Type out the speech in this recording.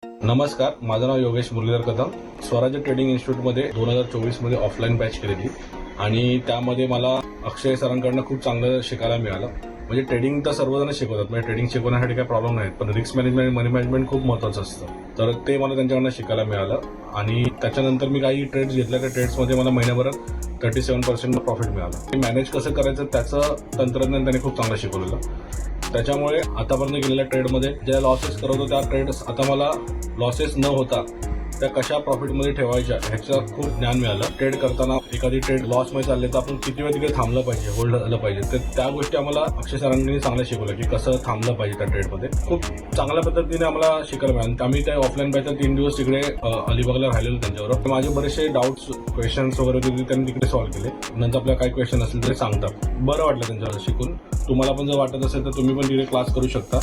नमस्कार, माझं नाव योगेश मुरलीधर कदम. स्वराज्य ट्रेडिंग इन्स्टिट्यूटमध्ये 2024 मध्ये ऑफलाईन बॅच केलेली आणि त्यामध्ये मला अक्षय सरांकडनं खूप चांगलं शिकायला मिळालं. म्हणजे ट्रेडिंग तर सर्वजण शिकवतात, म्हणजे ट्रेडिंग शिकवण्यासाठी काही प्रॉब्लेम नाही, पण रिस्क मॅनेजमेंट, मनी मॅनेजमेंट खूप महत्त्वाचं असतं. तर ते मला त्यांच्याकडनं शिकायला मिळालं आणि त्याच्यानंतर मी काही ट्रेड्स घेतल्या. त्या ट्रेड्समध्ये मला महिन्याभरात 37% प्रॉफिट मिळालं. मॅनेज कसं करायचं त्याचं तंत्रज्ञान त्यांनी खूप चांगलं शिकवलेलं. त्याच्यामुळे आतापर्यंत गेलेल्या ट्रेडमध्ये ज्या लॉसेस करत होतो त्या ट्रेड्स आता मला लॉसेस न होता त्या कशा प्रॉफिटमध्ये ठेवायच्या ह्याचं खूप ज्ञान मिळालं. ट्रेड करताना एखादी ट्रेड लॉसमध्ये चालले तर आपण किती वेळ तिकडे थांबलं पाहिजे, होल्ड झालं पाहिजे. तर त्या गोष्टी आम्हाला अक्षय सरांनी चांगलं शिकवलं की कसं थांबलं पाहिजे त्या ट्रेडमध्ये. खूप चांगल्या पद्धतीने आम्हाला शिकायला मिळालं. आम्ही त्या ऑफलाईन बॅचच्या 3 दिवस तिकडे अलिबागला राहिलेलो त्यांच्यावर. माझे बरेचसे डाऊट्स, क्वेश्चन्स वगैरे होते त्यांनी तिकडे सॉल्व्ह केले. नंतर आपल्याला काही क्वेश्चन असेल तरी सांगतात. बरं वाटलं त्यांच्यावर शिकून. तुम्हाला पण जर वाटत असेल तर तुम्ही पण तिकडे क्लास करू शकता.